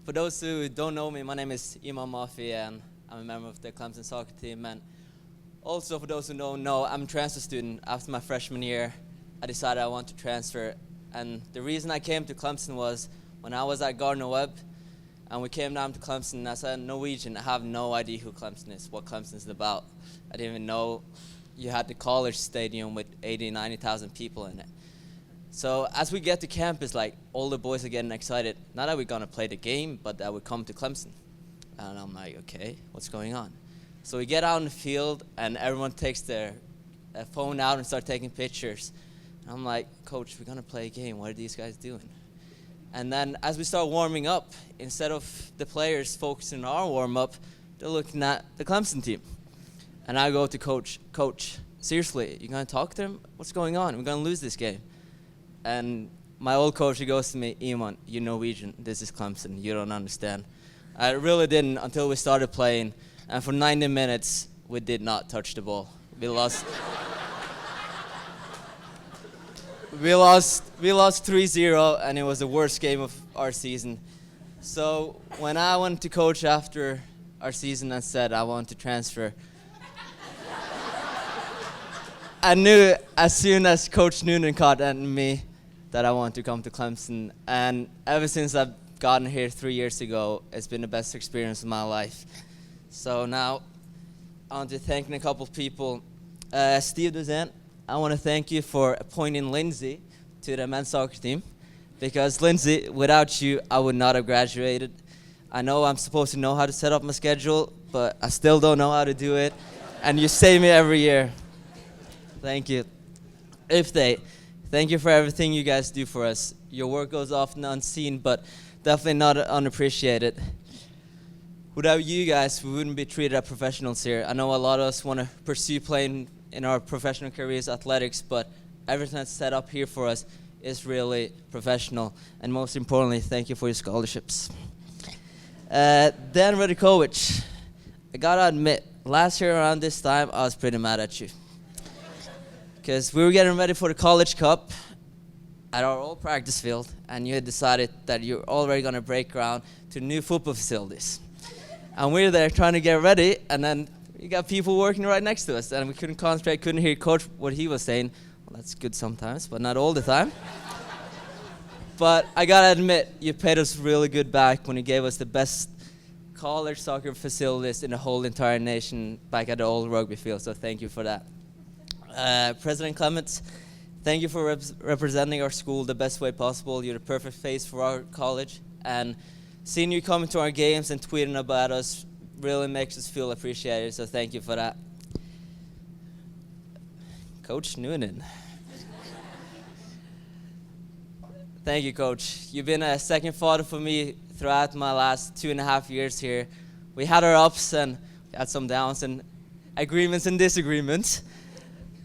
For those who don't know me, my name is Iman Mafi, and I'm a member of the Clemson soccer team. And also, for those who don't know, I'm a transfer student. After my freshman year, I decided I want to transfer. And the reason I came to Clemson was when I was at Gardner Webb, and we came down to Clemson. As a Norwegian, I have no idea who Clemson is, what Clemson is about. I didn't even know you had the college stadium with 80, 90,000 people in it. So as we get to campus, like, all the boys are getting excited. Not that we're going to play the game, but that we come to Clemson. And I'm like, okay, what's going on? So we get out in the field, and everyone takes their phone out and start taking pictures. And I'm like, Coach, we're going to play a game. What are these guys doing? And then as we start warming up, instead of the players focusing on our warm-up, they're looking at the Clemson team. And I go to Coach, seriously, you going to talk to them? What's going on? We're going to lose this game. And my old coach, he goes to me, Iman, you're Norwegian. This is Clemson. You don't understand. I really didn't until we started playing. And for 90 minutes, we did not touch the ball. We lost. we lost 3-0, and it was the worst game of our season. So when I went to coach after our season and said I want to transfer, I knew as soon as Coach Noonan caught on me that I want to come to Clemson. And ever since I've gotten here 3 years ago, it's been the best experience of my life. So now I want to thank a couple of people. Steve Duzant, I want to thank you for appointing Lindsay to the men's soccer team. Because Lindsay, without you, I would not have graduated. I know I'm supposed to know how to set up my schedule, but I still don't know how to do it. And you save me every year. Thank you. Thank you for everything you guys do for us. Your work goes often unseen, but definitely not unappreciated. Without you guys, we wouldn't be treated as professionals here. I know a lot of us want to pursue playing in our professional careers, athletics, but everything that's set up here for us is really professional. And most importantly, thank you for your scholarships. Dan Radikovic, I gotta admit, last year around this time, I was pretty mad at you. Because we were getting ready for the College Cup at our old practice field, and you had decided that you're already going to break ground to new football facilities. And we were there trying to get ready, and then you got people working right next to us, and we couldn't concentrate, couldn't hear Coach what he was saying. Well, that's good sometimes, but not all the time. But I got to admit, you paid us really good back when you gave us the best college soccer facilities in the whole entire nation back at the old rugby field, so thank you for that. President Clements, thank you for representing our school the best way possible. You're the perfect face for our college. And seeing you coming to our games and tweeting about us really makes us feel appreciated, so thank you for that. Coach Noonan. Thank you, Coach. You've been a second father for me throughout my last 2.5 years here. We had our ups and we had some downs and agreements and disagreements.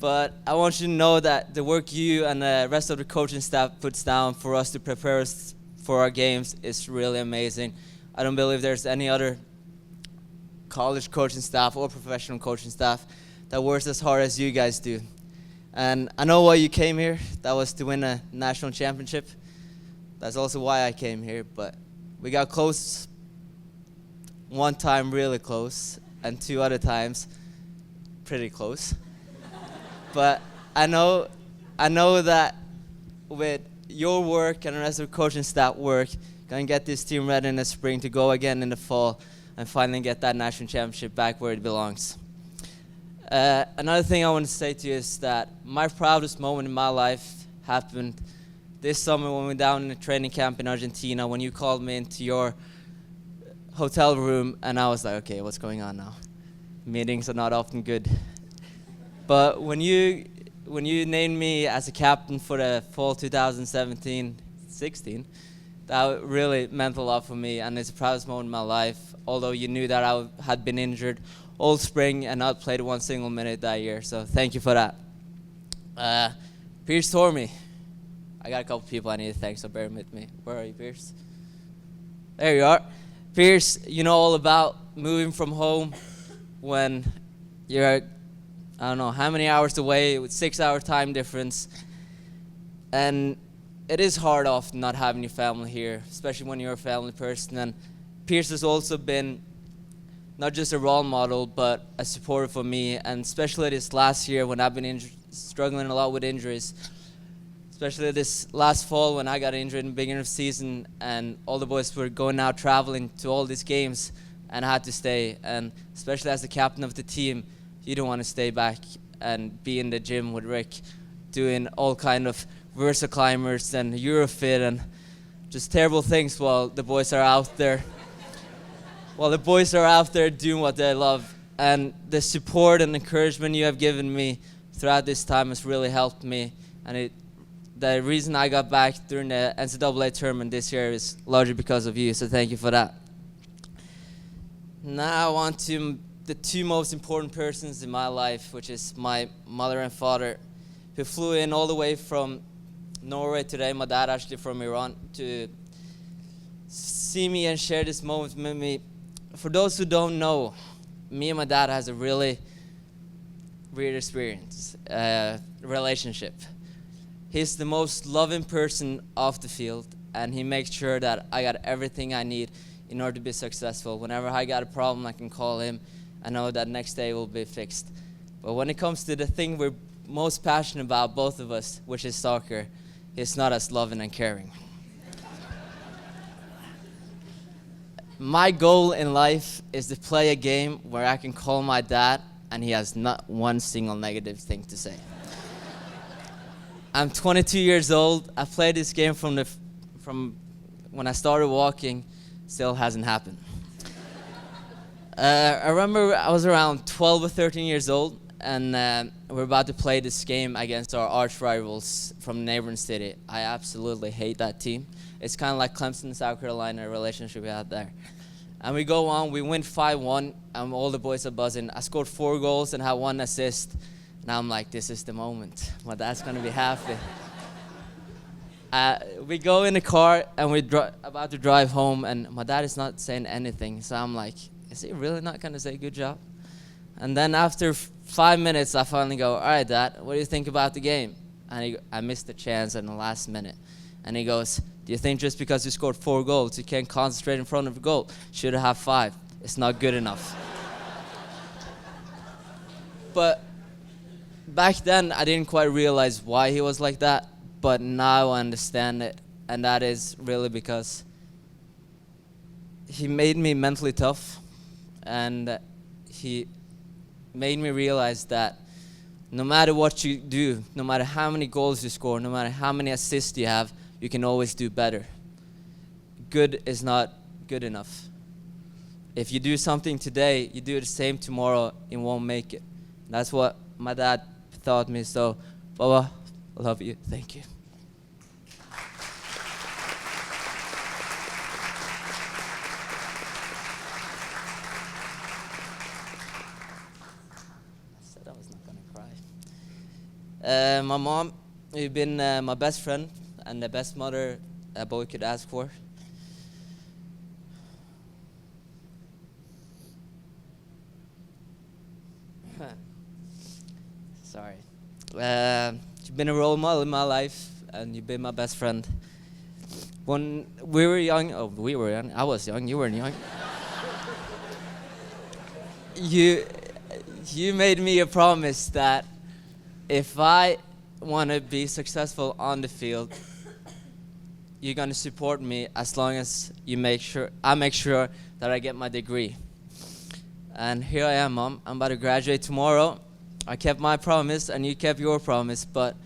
But I want you to know that the work you and the rest of the coaching staff puts down for us to prepare us for our games is really amazing. I don't believe there's any other college coaching staff or professional coaching staff that works as hard as you guys do. And I know why you came here. That was to win a national championship. That's also why I came here. But we got close one time, really close, and 2 other times, pretty close. But I know that with your work and the rest of the coaching staff work, going to get this team ready in the spring to go again in the fall and finally get that national championship back where it belongs. Another thing I want to say to you is that my proudest moment in my life happened this summer when we were down in a training camp in Argentina when you called me into your hotel room, and I was like, okay, what's going on now? Meetings are not often good. But when you named me as a captain for the fall 2017-16, that really meant a lot for me, and it's the proudest moment in my life, although you knew that I had been injured all spring and not played one single minute that year, so thank you for that. Pierce Tormey. I got a couple people I need to thank, so bear with me. Where are you, Pierce? There you are. Pierce, you know all about moving from home when you're I don't know how many hours away with 6-hour time difference. And it is hard often not having your family here, especially when you're a family person. And Pierce has also been not just a role model, but a supporter for me, and especially this last year when I've been struggling a lot with injuries. Especially this last fall when I got injured in the beginning of the season, and all the boys were going out traveling to all these games, and I had to stay. And especially as the captain of the team, you don't want to stay back and be in the gym with Rick, doing all kind of Versa climbers and Eurofit and just terrible things while the boys are out there. While the boys are out there doing what they love. And the support and encouragement you have given me throughout this time has really helped me. And the reason I got back during the NCAA tournament this year is largely because of you, so thank you for that. Now on to the two most important persons in my life, which is my mother and father, who flew in all the way from Norway today, my dad actually from Iran, to see me and share this moment with me. For those who don't know, me and my dad has a really weird experience, relationship. He's the most loving person off the field, and he makes sure that I got everything I need in order to be successful. Whenever I got a problem, I can call him. I know that next day will be fixed. But when it comes to the thing we're most passionate about, both of us, which is soccer, he's not as loving and caring. My goal in life is to play a game where I can call my dad and he has not one single negative thing to say. I'm 22 years old. I played this game from when I started walking. Still hasn't happened. I remember I was around 12 or 13 years old, and we're about to play this game against our arch rivals from the neighboring city. I absolutely hate that team. It's kind of like Clemson, South Carolina relationship we had there. And we go on, we win 5-1, and all the boys are buzzing. I scored 4 goals and had 1 assist. And I'm like, this is the moment. My dad's going to be happy. We go in the car, and we're about to drive home, and my dad is not saying anything. So I'm like, is he really not going to say good job? And then after 5 minutes, I finally go, all right, Dad, what do you think about the game? And I missed the chance in the last minute. And he goes, do you think just because you scored 4 goals, you can't concentrate in front of the goal? Should have 5. It's not good enough. But back then, I didn't quite realize why he was like that. But now I understand it. And that is really because he made me mentally tough. And he made me realize that no matter what you do, no matter how many goals you score, no matter how many assists you have, you can always do better. Good is not good enough. If you do something today, you do the same tomorrow, it won't make it. That's what my dad taught me. So, Baba, I love you. Thank you. I was not gonna cry. My mom, you've been my best friend and the best mother a boy could ask for. Sorry. You've been a role model in my life, and you've been my best friend. When we were young, I was young, you weren't young. You made me a promise that if I want to be successful on the field, you're going to support me as long as I make sure that I get my degree. And here I am, Mom. I'm about to graduate tomorrow. I kept my promise, and you kept your promise, but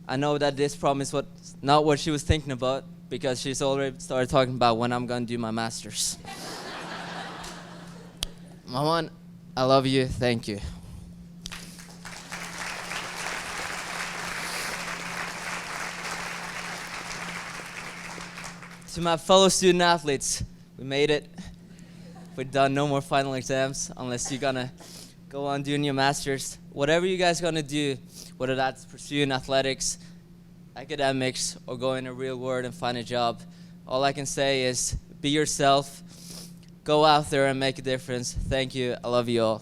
I know that this promise was not what she was thinking about, because she's already started talking about when I'm going to do my master's. Mom, I love you. Thank you. To my fellow student athletes, we made it. We've done no more final exams unless you're gonna go on doing your master's. Whatever you guys gonna do, whether that's pursuing athletics, academics, or go in the real world and find a job, all I can say is be yourself, go out there and make a difference. Thank you. I love you all.